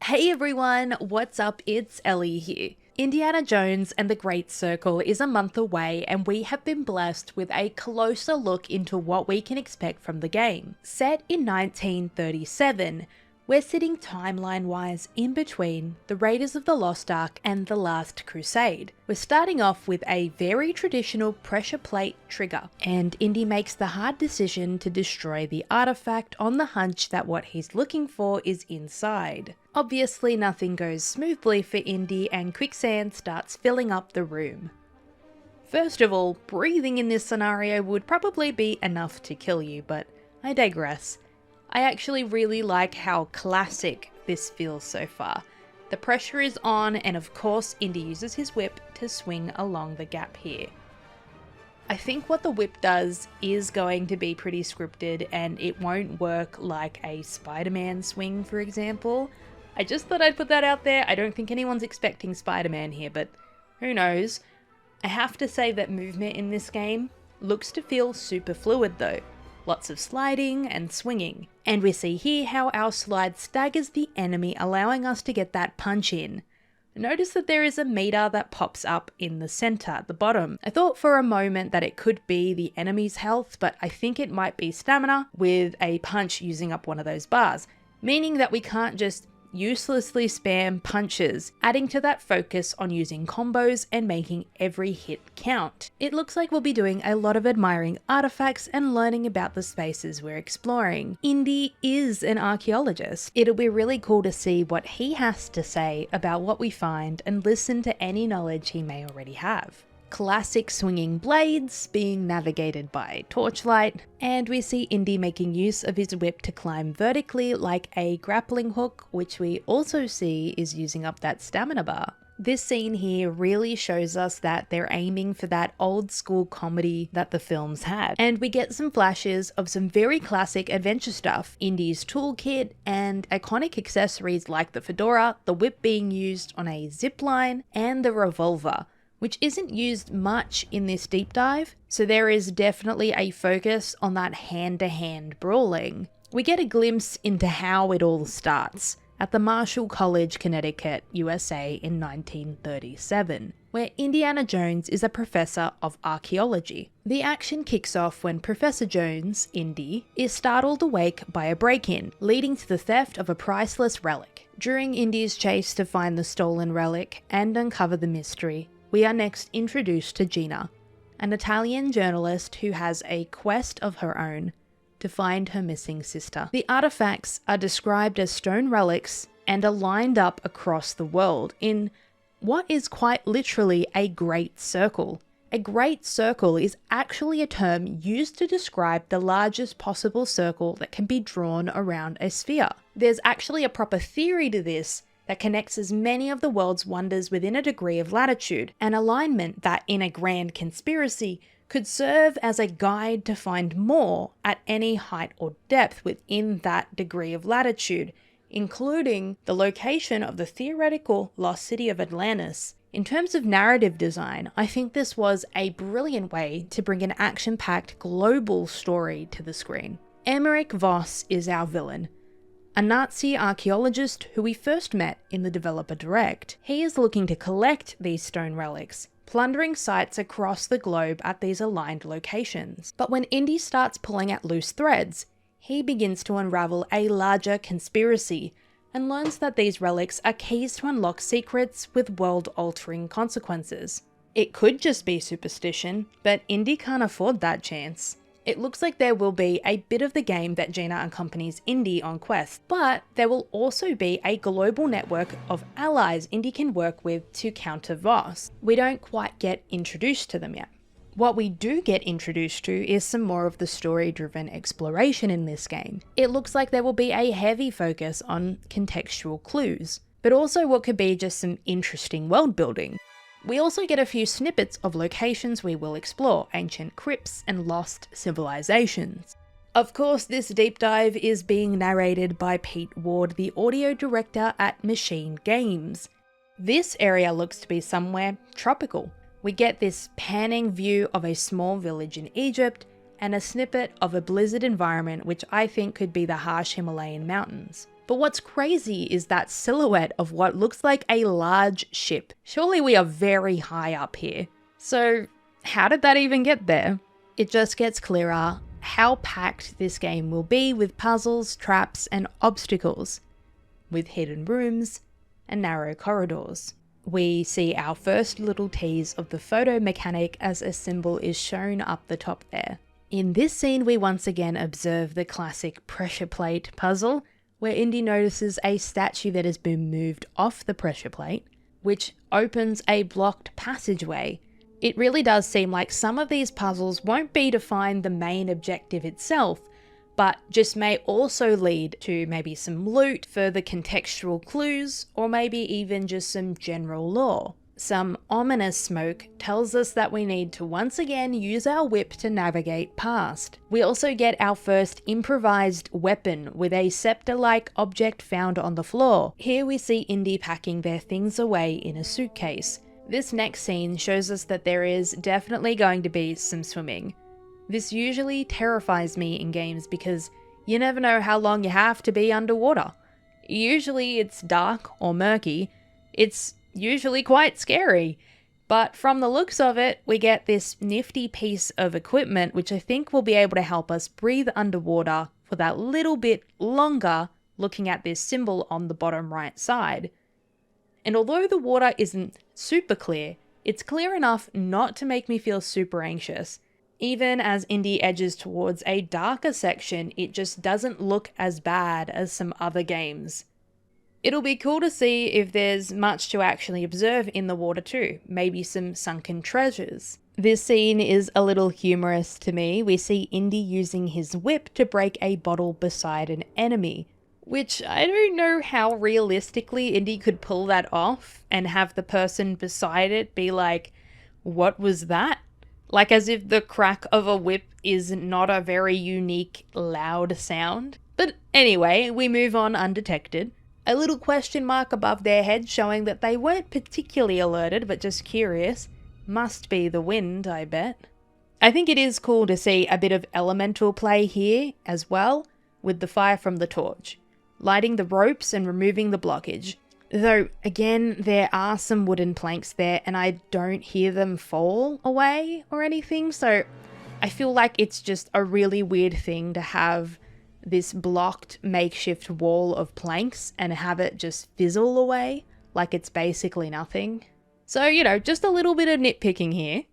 Hey everyone, what's up? It's Ellie here. Indiana Jones and the Great Circle is a month away, and we have been blessed with a closer look into what we can expect from the game. Set in 1937, we're sitting timeline-wise in between the Raiders of the Lost Ark and the Last Crusade. We're starting off with a very traditional pressure plate trigger, and Indy makes the hard decision to destroy the artifact on the hunch that what he's looking for is inside. Obviously, nothing goes smoothly for Indy, and quicksand starts filling up the room. First of all, breathing in this scenario would probably be enough to kill you, but I digress. I actually really like how classic this feels so far. The pressure is on, and of course Indy uses his whip to swing along the gap here. I think what the whip does is going to be pretty scripted, and it won't work like a Spider-Man swing, for example. I just thought I'd put that out there. I don't think anyone's expecting Spider-Man here, but who knows. I have to say that movement in this game looks to feel super fluid though. Lots of sliding and swinging. And we see here how our slide staggers the enemy, allowing us to get that punch in. Notice that there is a meter that pops up in the center at the bottom. I thought for a moment that it could be the enemy's health, but I think it might be stamina with a punch using up one of those bars, meaning that we can't just uselessly spam punches, adding to that focus on using combos and making every hit count. It looks like we'll be doing a lot of admiring artifacts and learning about the spaces we're exploring. Indy is an archaeologist. It'll be really cool to see what he has to say about what we find and listen to any knowledge he may already have. Classic swinging blades being navigated by torchlight, and we see Indy making use of his whip to climb vertically like a grappling hook, which we also see is using up that stamina bar. This scene here really shows us that they're aiming for that old school comedy that the films had, and we get some flashes of some very classic adventure stuff, Indy's toolkit and iconic accessories like the fedora, the whip being used on a zip line, and the revolver, which isn't used much in this deep dive, so there is definitely a focus on that hand-to-hand brawling. We get a glimpse into how it all starts at the Marshall College, Connecticut, USA in 1937, where Indiana Jones is a professor of archaeology. The action kicks off when Professor Jones, Indy, is startled awake by a break-in, leading to the theft of a priceless relic. During Indy's chase to find the stolen relic and uncover the mystery, we are next introduced to Gina, an Italian journalist who has a quest of her own to find her missing sister. The artifacts are described as stone relics and are lined up across the world in what is quite literally a great circle. A great circle is actually a term used to describe the largest possible circle that can be drawn around a sphere. There's actually a proper theory to this that connects as many of the world's wonders within a degree of latitude, an alignment that, in a grand conspiracy, could serve as a guide to find more at any height or depth within that degree of latitude, including the location of the theoretical lost city of Atlantis. In terms of narrative design, I think this was a brilliant way to bring an action-packed global story to the screen. Emmerich Voss is our villain, a Nazi archaeologist who we first met in the Developer Direct. He is looking to collect these stone relics, plundering sites across the globe at these aligned locations. But when Indy starts pulling at loose threads, he begins to unravel a larger conspiracy and learns that these relics are keys to unlock secrets with world-altering consequences. It could just be superstition, but Indy can't afford that chance. It looks like there will be a bit of the game that Gina accompanies Indy on quests, but there will also be a global network of allies Indy can work with to counter Voss. We don't quite get introduced to them yet. What we do get introduced to is some more of the story-driven exploration in this game. It looks like there will be a heavy focus on contextual clues, but also what could be just some interesting world building. We also get a few snippets of locations we will explore, ancient crypts and lost civilizations. Of course, this deep dive is being narrated by Pete Ward, the audio director at Machine Games. This area looks to be somewhere tropical. We get this panning view of a small village in Egypt and a snippet of a blizzard environment which I think could be the harsh Himalayan mountains. But what's crazy is that silhouette of what looks like a large ship. Surely we are very high up here. So how did that even get there? It just gets clearer how packed this game will be with puzzles, traps, and obstacles, with hidden rooms and narrow corridors. We see our first little tease of the photo mechanic as a symbol is shown up the top there. In this scene, we once again observe the classic pressure plate puzzle, where Indy notices a statue that has been moved off the pressure plate, which opens a blocked passageway. It really does seem like some of these puzzles won't be to find the main objective itself, but just may also lead to maybe some loot, further contextual clues, or maybe even just some general lore. Some ominous smoke tells us that we need to once again use our whip to navigate past. We also get our first improvised weapon with a scepter-like object found on the floor. Here we see Indy packing their things away in a suitcase. This next scene shows us that there is definitely going to be some swimming. This usually terrifies me in games because you never know how long you have to be underwater. Usually it's dark or murky. It's usually quite scary. But from the looks of it, we get this nifty piece of equipment which I think will be able to help us breathe underwater for that little bit longer, looking at this symbol on the bottom right side. And although the water isn't super clear, it's clear enough not to make me feel super anxious. Even as Indy edges towards a darker section, it just doesn't look as bad as some other games. It'll be cool to see if there's much to actually observe in the water too, maybe some sunken treasures. This scene is a little humorous to me. We see Indy using his whip to break a bottle beside an enemy, which I don't know how realistically Indy could pull that off and have the person beside it be like, what was that? Like as if the crack of a whip is not a very unique, loud sound. But anyway, we move on undetected. A little question mark above their head showing that they weren't particularly alerted, but just curious. Must be the wind, I bet. I think it is cool to see a bit of elemental play here as well, with the fire from the torch, lighting the ropes and removing the blockage. Though, again, there are some wooden planks there and I don't hear them fall away or anything, so I feel like it's just a really weird thing to have this blocked makeshift wall of planks and have it just fizzle away like it's basically nothing. So, you know, just a little bit of nitpicking here.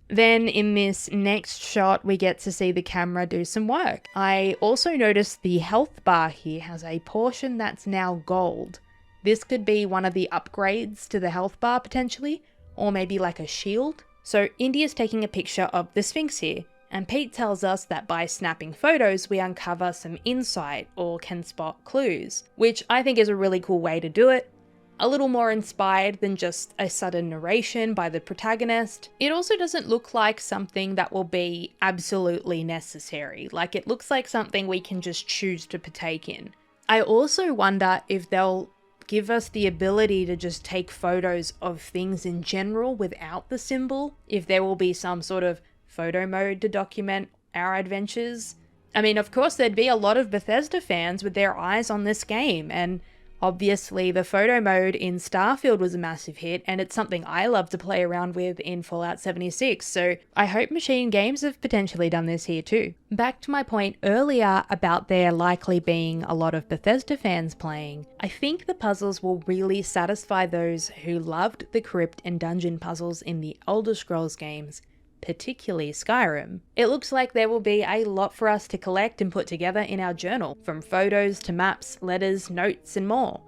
Then in this next shot, we get to see the camera do some work. I also noticed the health bar here has a portion that's now gold. This could be one of the upgrades to the health bar potentially, or maybe like a shield. So Indy is taking a picture of the Sphinx here, and Pete tells us that by snapping photos we uncover some insight or can spot clues, which I think is a really cool way to do it. A little more inspired than just a sudden narration by the protagonist. It also doesn't look like something that will be absolutely necessary, like it looks like something we can just choose to partake in. I also wonder if they'll give us the ability to just take photos of things in general without the symbol, if there will be some sort of photo mode to document our adventures. I mean, of course there'd be a lot of Bethesda fans with their eyes on this game, and obviously the photo mode in Starfield was a massive hit, and it's something I love to play around with in Fallout 76, so I hope Machine Games have potentially done this here too. Back to my point earlier about there likely being a lot of Bethesda fans playing, I think the puzzles will really satisfy those who loved the crypt and dungeon puzzles in the Elder Scrolls games, particularly Skyrim. It looks like there will be a lot for us to collect and put together in our journal, from photos to maps, letters, notes, and more.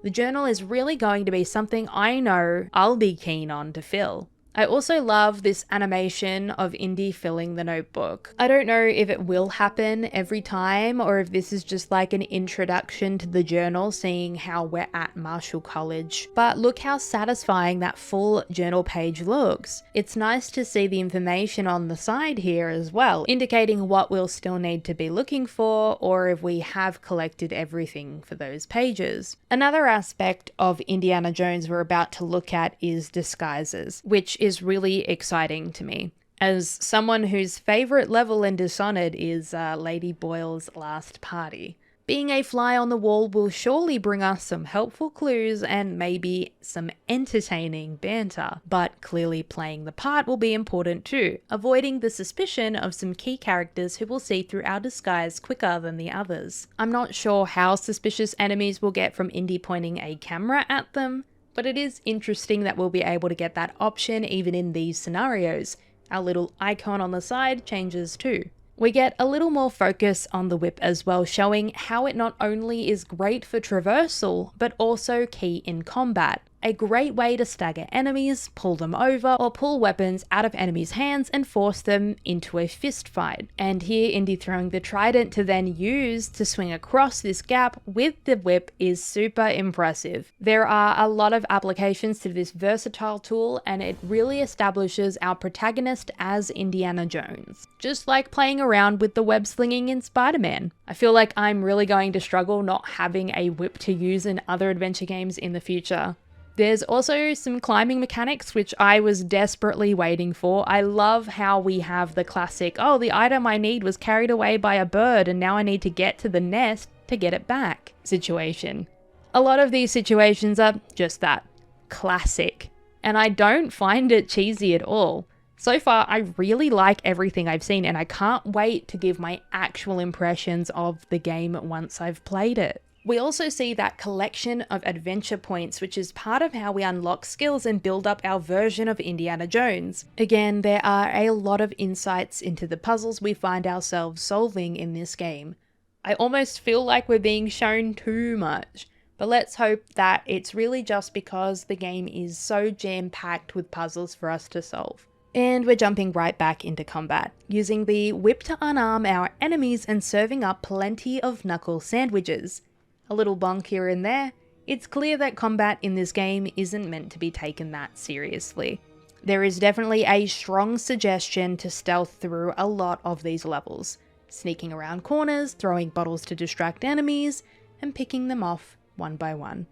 The journal is really going to be something I know I'll be keen on to fill. I also love this animation of Indy filling the notebook. I don't know if it will happen every time or if this is just like an introduction to the journal, seeing how we're at Marshall College. But look how satisfying that full journal page looks. It's nice to see the information on the side here as well, indicating what we'll still need to be looking for or if we have collected everything for those pages. Another aspect of Indiana Jones we're about to look at is disguises, which is really exciting to me, as someone whose favourite level in Dishonored is Lady Boyle's last party. Being a fly on the wall will surely bring us some helpful clues and maybe some entertaining banter, but clearly playing the part will be important too, avoiding the suspicion of some key characters who will see through our disguise quicker than the others. I'm not sure how suspicious enemies will get from Indy pointing a camera at them, but it is interesting that we'll be able to get that option even in these scenarios. Our little icon on the side changes too. We get a little more focus on the whip as well, showing how it not only is great for traversal, but also key in combat. A great way to stagger enemies, pull them over, or pull weapons out of enemies' hands and force them into a fist fight. And here Indy throwing the trident to then use to swing across this gap with the whip is super impressive. There are a lot of applications to this versatile tool, and it really establishes our protagonist as Indiana Jones. Just like playing around with the web slinging in Spider-Man. I feel like I'm really going to struggle not having a whip to use in other adventure games in the future. There's also some climbing mechanics, which I was desperately waiting for. I love how we have the classic, oh, the item I need was carried away by a bird and now I need to get to the nest to get it back situation. A lot of these situations are just that, classic. And I don't find it cheesy at all. So far, I really like everything I've seen and I can't wait to give my actual impressions of the game once I've played it. We also see that collection of adventure points, which is part of how we unlock skills and build up our version of Indiana Jones. Again, there are a lot of insights into the puzzles we find ourselves solving in this game. I almost feel like we're being shown too much, but let's hope that it's really just because the game is so jam-packed with puzzles for us to solve. And we're jumping right back into combat, using the whip to unarm our enemies and serving up plenty of knuckle sandwiches. A little bonk here and there, it's clear that combat in this game isn't meant to be taken that seriously. There is definitely a strong suggestion to stealth through a lot of these levels, sneaking around corners, throwing bottles to distract enemies, and picking them off one by one.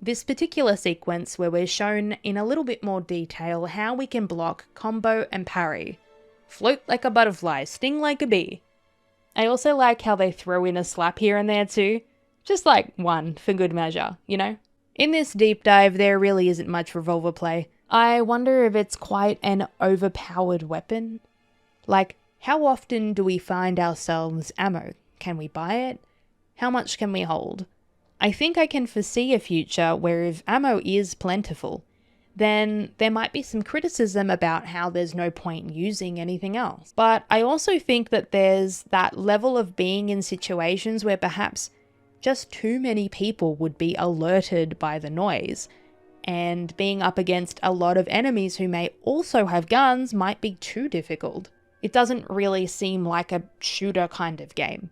This particular sequence where we're shown in a little bit more detail how we can block, combo, and parry. Float like a butterfly, sting like a bee. I also like how they throw in a slap here and there too. Just like one for good measure, you know? In this deep dive, there really isn't much revolver play. I wonder if it's quite an overpowered weapon. Like, how often do we find ourselves ammo? Can we buy it? How much can we hold? I think I can foresee a future where if ammo is plentiful, then there might be some criticism about how there's no point using anything else. But I also think that there's that level of being in situations where perhaps just too many people would be alerted by the noise, and being up against a lot of enemies who may also have guns might be too difficult. It doesn't really seem like a shooter kind of game.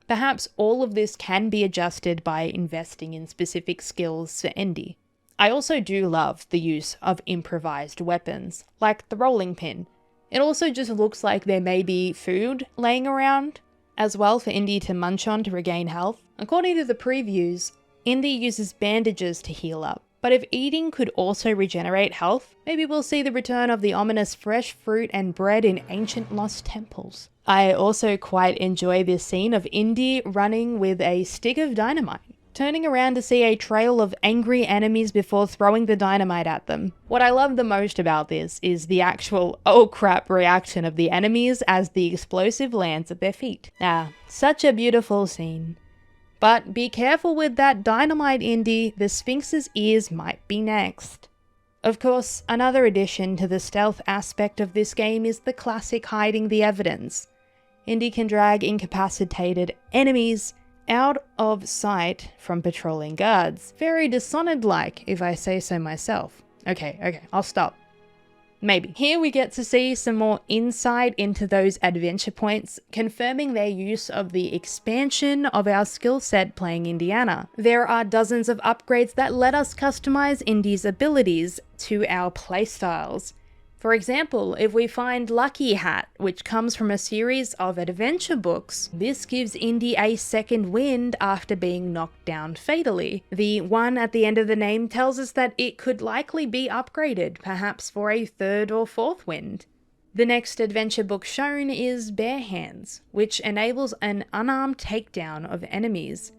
Perhaps all of this can be adjusted by investing in specific skills for Indy. I also do love the use of improvised weapons, like the rolling pin. It also just looks like there may be food laying around as well for Indy to munch on to regain health. According to the previews, Indy uses bandages to heal up, but if eating could also regenerate health, maybe we'll see the return of the ominous fresh fruit and bread in ancient lost temples. I also quite enjoy this scene of Indy running with a stick of dynamite, turning around to see a trail of angry enemies before throwing the dynamite at them. What I love the most about this is the actual oh crap reaction of the enemies as the explosive lands at their feet. Such a beautiful scene. But be careful with that dynamite, Indy, the Sphinx's ears might be next. Of course, another addition to the stealth aspect of this game is the classic hiding the evidence. Indy can drag incapacitated enemies out of sight from patrolling guards. Very Dishonored-like, if I say so myself. Okay, I'll stop. Maybe. Here we get to see some more insight into those adventure points, confirming their use of the expansion of our skill set playing Indiana. There are dozens of upgrades that let us customize Indy's abilities to our playstyles. For example, if we find Lucky Hat, which comes from a series of adventure books, this gives Indy a second wind after being knocked down fatally. The one at the end of the name tells us that it could likely be upgraded, perhaps for a third or fourth wind. The next adventure book shown is Bare Hands, which enables an unarmed takedown of enemies.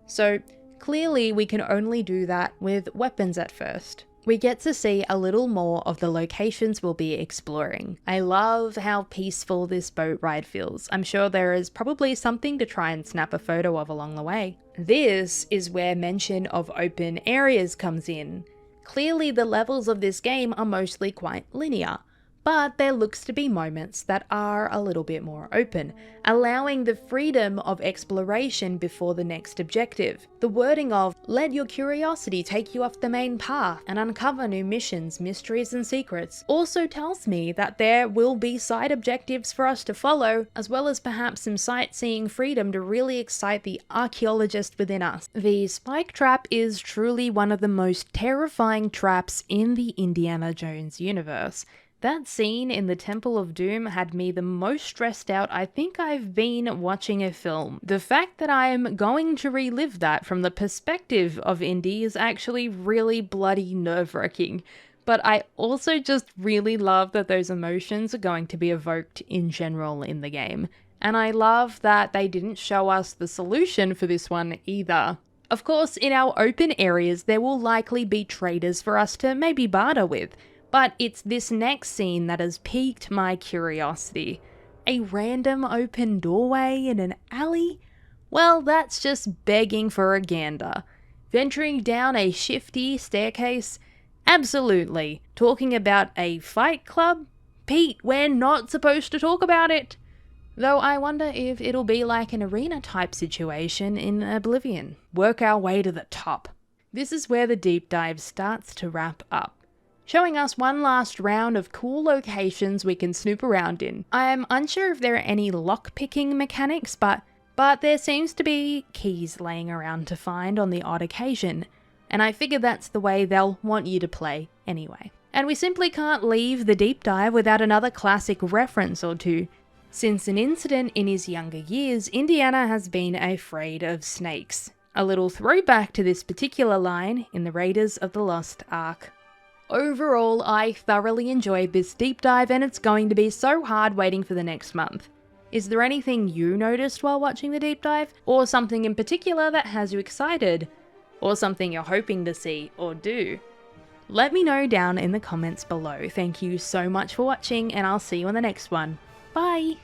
So clearly we can only do that with weapons at first. We get to see a little more of the locations we'll be exploring. I love how peaceful this boat ride feels. I'm sure there is probably something to try and snap a photo of along the way. This is where mention of open areas comes in. Clearly the levels of this game are mostly quite linear, but there looks to be moments that are a little bit more open, allowing the freedom of exploration before the next objective. The wording of "let your curiosity take you off the main path and uncover new missions, mysteries and secrets" also tells me that there will be side objectives for us to follow, as well as perhaps some sightseeing freedom to really excite the archaeologist within us. The spike trap is truly one of the most terrifying traps in the Indiana Jones universe. That scene in the Temple of Doom had me the most stressed out I think I've been watching a film. The fact that I'm going to relive that from the perspective of Indy is actually really bloody nerve-wracking. But I also just really love that those emotions are going to be evoked in general in the game. And I love that they didn't show us the solution for this one either. Of course, in our open areas, there will likely be traders for us to maybe barter with. But it's this next scene that has piqued my curiosity. A random open doorway in an alley? Well, that's just begging for a gander. Venturing down a shifty staircase? Absolutely. Talking about a fight club? Pete, we're not supposed to talk about it! Though I wonder if it'll be like an arena type situation in Oblivion. Work our way to the top. This is where the deep dive starts to wrap up, showing us one last round of cool locations we can snoop around in. I'm unsure if there are any lock-picking mechanics, but there seems to be keys laying around to find on the odd occasion, and I figure that's the way they'll want you to play anyway. And we simply can't leave the deep dive without another classic reference or two. Since an incident in his younger years, Indiana has been afraid of snakes. A little throwback to this particular line in the Raiders of the Lost Ark. Overall, I thoroughly enjoyed this deep dive, and it's going to be so hard waiting for the next month. Is there anything you noticed while watching the deep dive? Or something in particular that has you excited? Or something you're hoping to see or do? Let me know down in the comments below. Thank you so much for watching, and I'll see you in the next one. Bye!